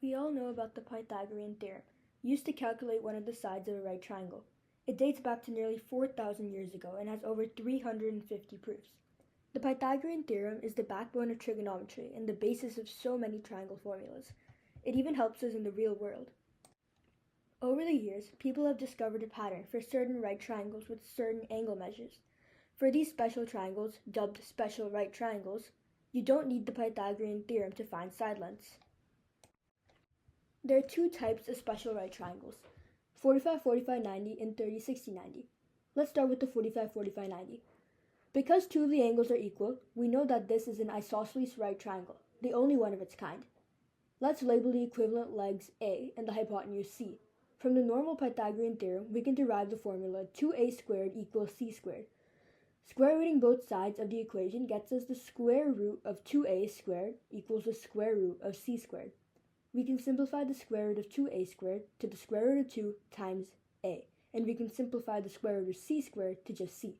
We all know about the Pythagorean theorem, used to calculate one of the sides of a right triangle. It dates back to nearly 4,000 years ago and has over 350 proofs. The Pythagorean theorem is the backbone of trigonometry and the basis of so many triangle formulas. It even helps us in the real world. Over the years, people have discovered a pattern for certain right triangles with certain angle measures. For these special triangles, dubbed special right triangles, you don't need the Pythagorean theorem to find side lengths. There are two types of special right triangles, 45-45-90 and 30-60-90. Let's start with the 45-45-90. Because two of the angles are equal, we know that this is an isosceles right triangle, the only one of its kind. Let's label the equivalent legs A and the hypotenuse C. From the normal Pythagorean theorem, we can derive the formula 2a squared equals c squared. Square rooting both sides of the equation gets us the square root of 2a squared equals the square root of c squared. We can simplify the square root of 2a squared to the square root of 2 times a, and we can simplify the square root of c squared to just c.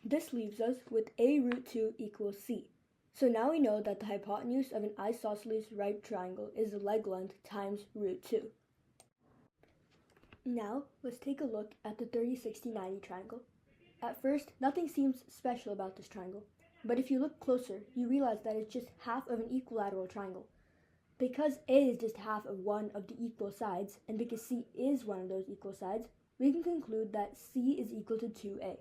This leaves us with a root 2 equals c. So now we know that the hypotenuse of an isosceles right triangle is the leg length times root 2. Now, let's take a look at the 30-60-90 triangle. At first, nothing seems special about this triangle, but if you look closer, you realize that it's just half of an equilateral triangle. Because A is just half of one of the equal sides, and because C is one of those equal sides, we can conclude that C is equal to 2A.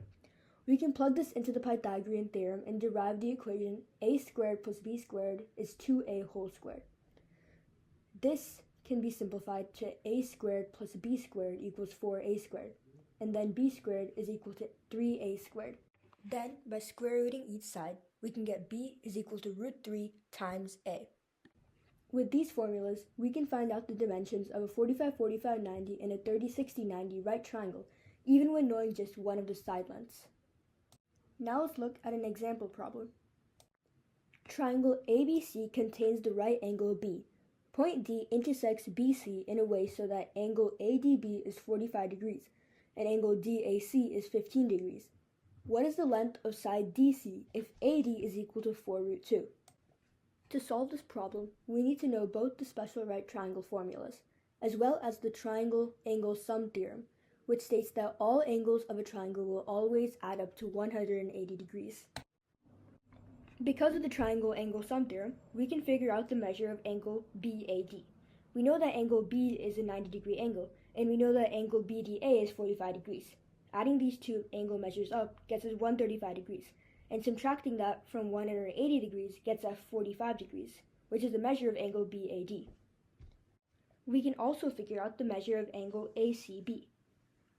We can plug this into the Pythagorean theorem and derive the equation a squared plus b squared is 2a whole squared. This can be simplified to a squared plus b squared equals 4a squared, and then b squared is equal to 3a squared. Then, by square rooting each side, we can get b is equal to root 3 times a. With these formulas, we can find out the dimensions of a 45-45-90 and a 30-60-90 right triangle, even when knowing just one of the side lengths. Now let's look at an example problem. Triangle ABC contains the right angle B. Point D intersects BC in a way so that angle ADB is 45 degrees, and angle DAC is 15 degrees. What is the length of side DC if AD is equal to 4 root 2? To solve this problem, we need to know both the special right triangle formulas, as well as the triangle angle sum theorem, which states that all angles of a triangle will always add up to 180 degrees. Because of the triangle angle sum theorem, we can figure out the measure of angle BAD. We know that angle B is a 90-degree angle, and we know that angle BDA is 45 degrees. Adding these two angle measures up gets us 135 degrees, and subtracting that from 180 degrees gets us 45 degrees, which is the measure of angle BAD. We can also figure out the measure of angle ACB.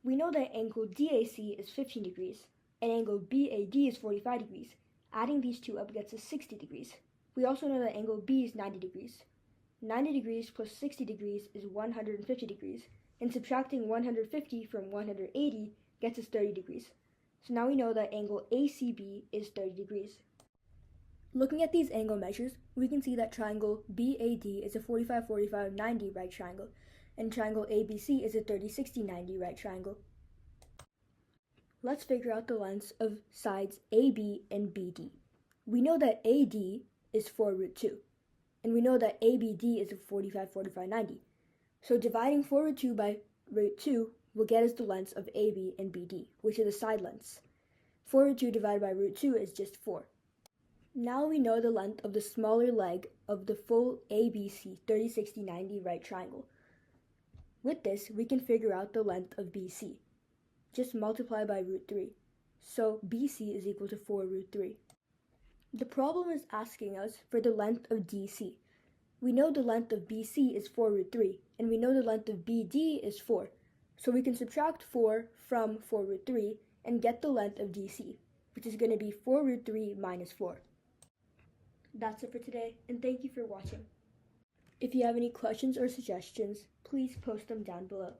We know that angle DAC is 15 degrees, and angle BAD is 45 degrees. Adding these two up gets us 60 degrees. We also know that angle B is 90 degrees. 90 degrees plus 60 degrees is 150 degrees, and subtracting 150 from 180 gets us 30 degrees. So now we know that angle ACB is 30 degrees. Looking at these angle measures, we can see that triangle BAD is a 45-45-90 right triangle, and triangle ABC is a 30-60-90 right triangle. Let's figure out the lengths of sides AB and BD. We know that AD is 4 root 2, and we know that ABD is a 45-45-90. So dividing 4 root 2 by root 2 will get us the lengths of AB and BD, which are the side lengths. 4 root 2 divided by root 2 is just 4. Now we know the length of the smaller leg of the full ABC 30-60-90 right triangle. With this, we can figure out the length of BC. Just multiply by root 3. So BC is equal to 4 root 3. The problem is asking us for the length of DC. We know the length of BC is 4 root 3, and we know the length of BD is 4. So we can subtract 4 from 4 root 3 and get the length of DC, which is going to be 4 root 3 minus 4. That's it for today, and thank you for watching. If you have any questions or suggestions, please post them down below.